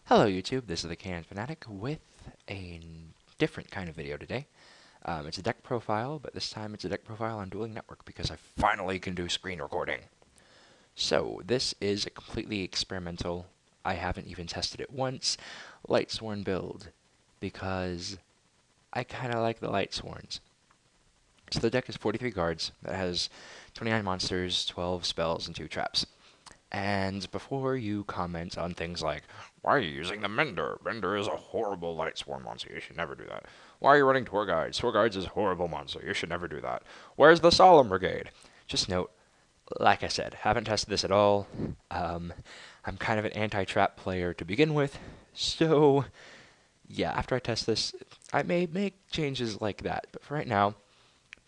Hello YouTube, this is the Can Fanatic with a different kind of video today. It's a deck profile, but this time it's a deck profile on Dueling Network because I finally can do screen recording. So, this is a completely experimental, I haven't even tested it once, Lightsworn build, because I kind of like the Lightsworns. So the deck is 43 cards, that has 29 monsters, 12 spells, and 2 traps. And before you comment on things like, why are you using the Mender? Mender is a horrible Lightsworn monster. You should never do that. Why are you running Tour Guides? Tour Guides is a horrible monster. You should never do that. Where's the Solemn Brigade? Just note, like I said, haven't tested this at all. I'm kind of an anti-trap player to begin with. So, yeah, after I test this, I may make changes like that. But for right now,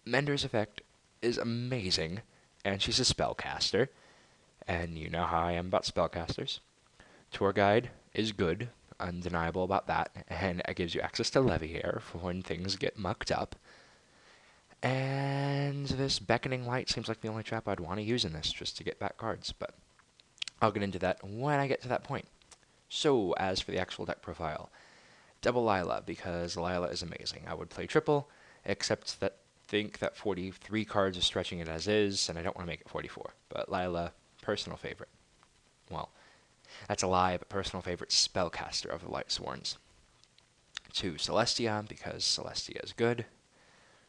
Mender's effect is amazing. And she's a spellcaster. And you know how I am about spellcasters. Tour Guide is good, undeniable about that, and it gives you access to Leviair for when things get mucked up. And this Beckoning Light seems like the only trap I'd want to use in this, just to get back cards, but I'll get into that when I get to that point. So, as for the actual deck profile, double Lila, because Lila is amazing. I would play triple, except that think that 43 cards is stretching it as is, and I don't want to make it 44. But Lila, personal favorite. Well, that's a lie, but personal favorite spellcaster of the Lightsworns. 2, Celestia, because Celestia is good.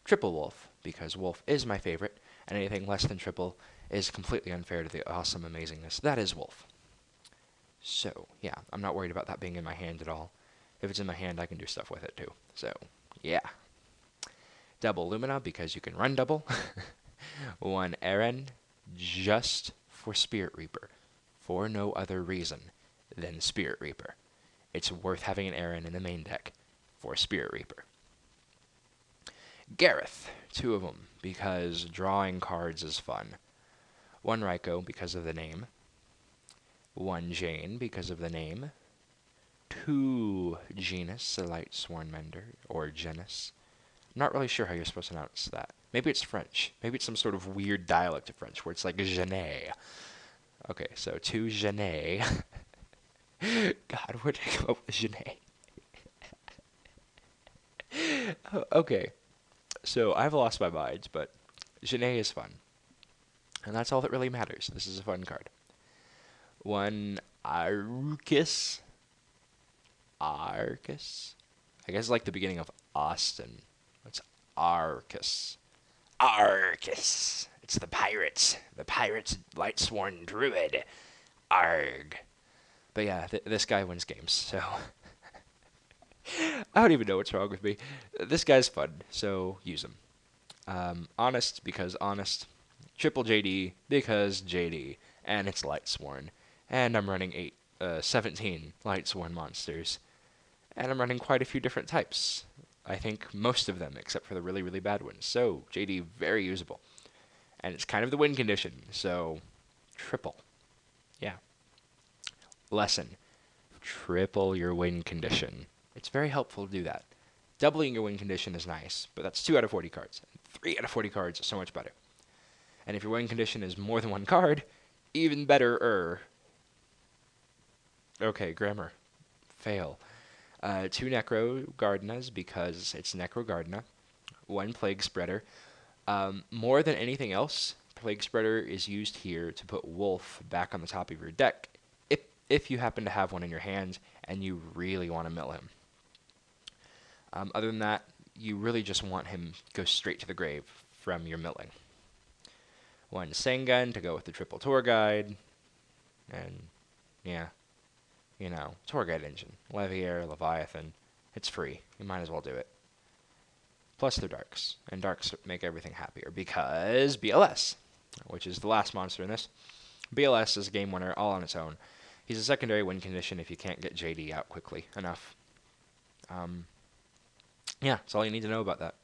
Triple Wulf, because Wulf is my favorite, and anything less than triple is completely unfair to the awesome amazingness that is Wulf. So, yeah, I'm not worried about that being in my hand at all. If it's in my hand, I can do stuff with it too. So, yeah. Double Lumina, because you can run double. 1 Eren, just for Spirit Reaper. For no other reason than Spirit Reaper. It's worth having an Eren in the main deck for Spirit Reaper. Gareth, 2 of them, because drawing cards is fun. 1 Raikou, because of the name. 1 Jane, because of the name. 2 Genus, a Lightsworn Mender, or Genus. I'm not really sure how you're supposed to pronounce that. Maybe it's French. Maybe it's some sort of weird dialect of French where it's like Genet. Okay, so 2 Genet. God, where'd I come up with Genet? Okay, so I've lost my mind, but Genet is fun. And that's all that really matters. This is a fun card. 1 Arcus. Arcus? I guess like the beginning of Austin. It's Arcus. Arcus. It's the pirates. The pirates' Lightsworn Druid. Arg. But yeah, this guy wins games, so I don't even know what's wrong with me. This guy's fun, so use him. Honest, because honest. Triple JD, because JD. And it's Lightsworn. And I'm running 17 Lightsworn monsters. And I'm running quite a few different types. I think most of them, except for the really, really bad ones. So, JD, very usable. And it's kind of the win condition, so triple. Yeah. Lesson. Triple your win condition. It's very helpful to do that. Doubling your win condition is nice, but that's 2 out of 40 cards. 3 out of 40 cards is so much better. And if your win condition is more than 1 card, even better. Okay, grammar. Fail. 2 Necro Gardenas, because it's Necro Gardena. 1 Plague Spreader. More than anything else, Plague Spreader is used here to put Wulf back on the top of your deck, if you happen to have one in your hand and you really want to mill him. Other than that, you really just want him to go straight to the grave from your milling. 1 Sengun to go with the triple Tour Guide, and yeah, you know, Tour Guide engine, Leviair, Leviathan, it's free, you might as well do it. Plus they're darks, and darks make everything happier, because BLS, which is the last monster in this. BLS is a game winner all on its own. He's a secondary win condition if you can't get JD out quickly enough. Yeah, that's all you need to know about that.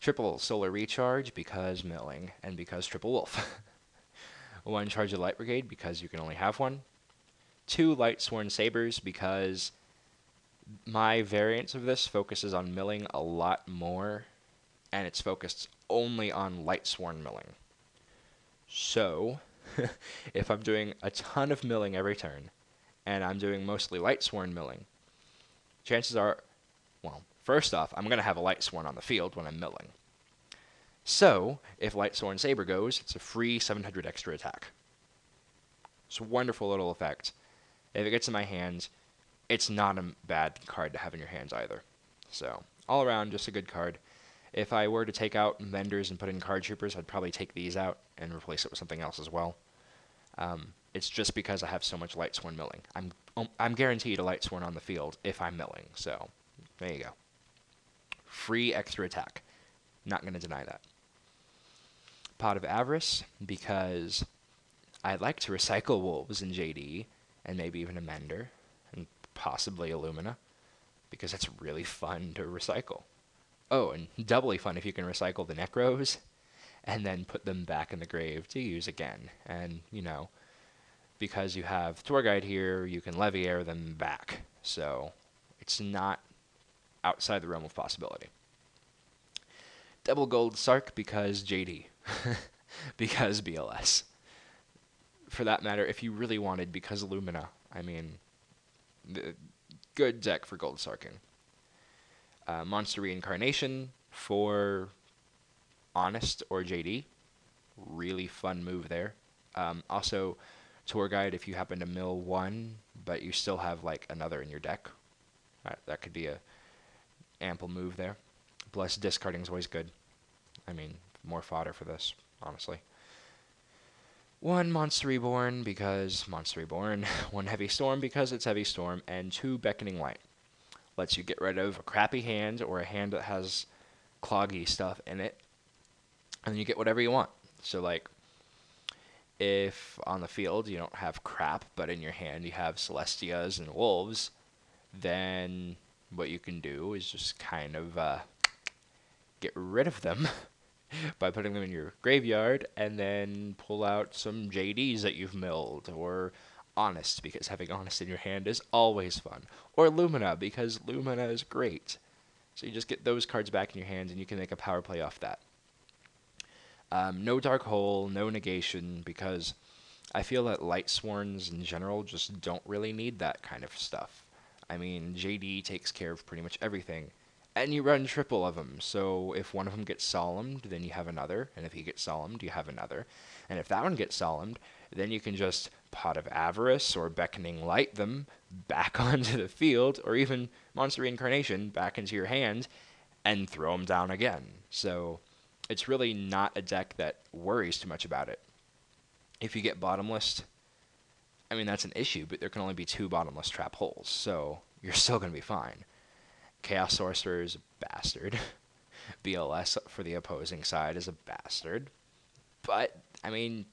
Triple Solar Recharge, because milling, and because Triple Wulf. 1 Charge of Light Brigade, because you can only have 1. 2 Lightsworn Sabers, because my variant of this focuses on milling a lot more, and it's focused only on Lightsworn milling. So, if I'm doing a ton of milling every turn, and I'm doing mostly Lightsworn milling, chances are, well, first off, I'm going to have a Lightsworn on the field when I'm milling. So, if Lightsworn Saber goes, it's a free 700 extra attack. It's a wonderful little effect. If it gets in my hands, it's not a bad card to have in your hands either. So, all around, just a good card. If I were to take out Vendors and put in Card Troopers, I'd probably take these out and replace it with something else as well. It's just because I have so much Lightsworn milling. I'm guaranteed a Lightsworn on the field if I'm milling, so there you go. Free extra attack. Not going to deny that. Pot of Avarice, because I'd like to recycle Wolves in JD, and maybe even a Mender, and possibly Illumina, because it's really fun to recycle. Oh, and doubly fun if you can recycle the Necros, and then put them back in the grave to use again. And, you know, because you have Tour Guide here, you can Leviair them back. So, it's not outside the realm of possibility. Double Gold Sark because JD. Because BLS. For that matter, if you really wanted, because Illumina. I mean, good deck for Gold Sarking. Monster Reincarnation for Honest or JD. Really fun move there. Also, Tour Guide if you happen to mill one, but you still have like another in your deck. That could be a ample move there. Plus, discarding is always good. I mean, more fodder for this, honestly. One Monster Reborn because Monster Reborn. One Heavy Storm because it's Heavy Storm. And two Beckoning Light. Lets you get rid of a crappy hand or a hand that has cloggy stuff in it. And then you get whatever you want. So, like, if on the field you don't have crap, but in your hand you have Celestias and Wolves, then what you can do is just kind of get rid of them by putting them in your graveyard and then pull out some JDs that you've milled, or Honest, because having Honest in your hand is always fun, or Lumina, because Lumina is great. So you just get those cards back in your hand and you can make a power play off that. No Dark Hole, no Negation, because I feel that Lightsworns in general just don't really need that kind of stuff. I mean, JD takes care of pretty much everything, and you run triple of them, so if one of them gets solemned, then you have another, and if he gets solemned, you have another, and if that one gets solemned, then you can just Pot of Avarice or Beckoning Light them back onto the field, or even Monster Reincarnation back into your hand, and throw them down again. So it's really not a deck that worries too much about it. If you get bottomless, I mean, that's an issue, but there can only be 2 bottomless trap holes, so you're still going to be fine. Chaos Sorcerer is a bastard. BLS for the opposing side is a bastard. But, I mean,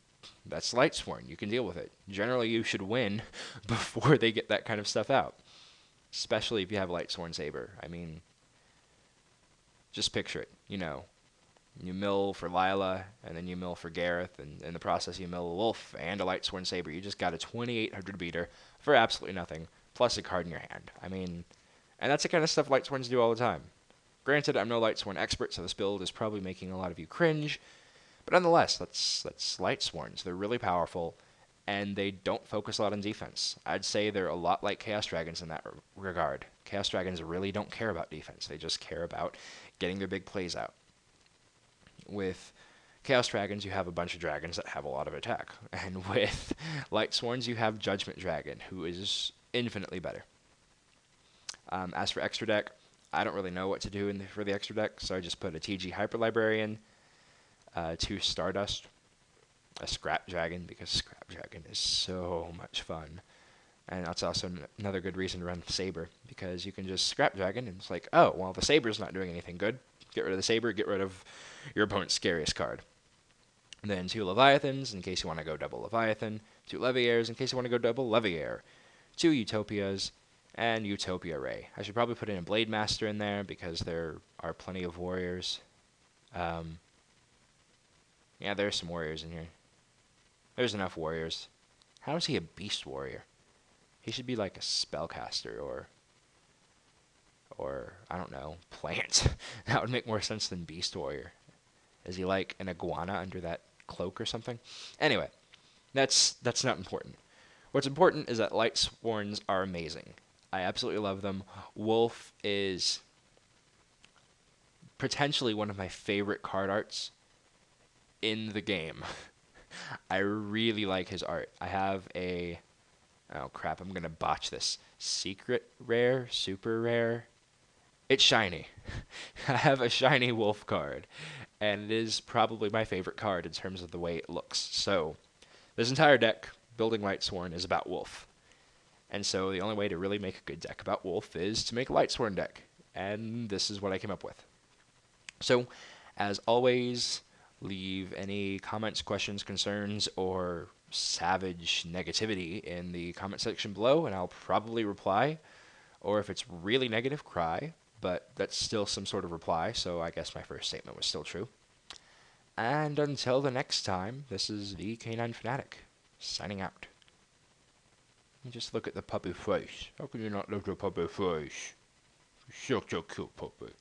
that's Lightsworn. You can deal with it. Generally, you should win before they get that kind of stuff out. Especially if you have Lightsworn Saber. I mean, just picture it. You know, you mill for Lila, and then you mill for Gareth, and in the process you mill a Wulf and a Lightsworn Saber. You just got a 2800 beater for absolutely nothing, plus a card in your hand. I mean, and that's the kind of stuff Lightsworns do all the time. Granted, I'm no Lightsworn expert, so this build is probably making a lot of you cringe, but nonetheless, that's Lightsworns. They're really powerful, and they don't focus a lot on defense. I'd say they're a lot like Chaos Dragons in that regard. Chaos Dragons really don't care about defense. They just care about getting their big plays out. With Chaos Dragons, you have a bunch of dragons that have a lot of attack. And with Lightsworns, you have Judgment Dragon, who is infinitely better. As for extra deck, I don't really know what to do for the extra deck, so I just put a TG Hyper Librarian, 2 Stardust, a Scrap Dragon, because Scrap Dragon is so much fun. And that's also another good reason to run Saber, because you can just Scrap Dragon, and it's like, oh, well, the Saber's not doing anything good. Get rid of the Saber, get rid of your opponent's scariest card. And then 2 Leviathans, in case you want to go double Leviathan. 2 Leviairs, in case you want to go double Leviair. 2 Utopias, and Utopia Ray. I should probably put in a Blade Master in there, because there are plenty of warriors. Yeah, there's some warriors in here. There's enough warriors. How is he a beast warrior? He should be like a spellcaster, or I don't know, plant. That would make more sense than beast warrior. Is he like an iguana under that cloak or something? Anyway, that's not important. What's important is that Lightsworns are amazing. I absolutely love them. Wulf is potentially one of my favorite card arts in the game. I really like his art. I have a, oh crap, I'm gonna botch this. Secret rare, super rare. It's shiny. I have a shiny Wulf card, and it is probably my favorite card in terms of the way it looks. So, this entire deck, Building Lightsworn, is about Wulf. And so the only way to really make a good deck about Wulf is to make a Lightsworn deck. And this is what I came up with. So, as always, leave any comments, questions, concerns, or savage negativity in the comment section below, and I'll probably reply. Or if it's really negative, cry. But that's still some sort of reply, so I guess my first statement was still true. And until the next time, this is the Canine Fanatic, signing out. Just look at the puppy face. How can you not look at the puppy face? Such a cute puppy.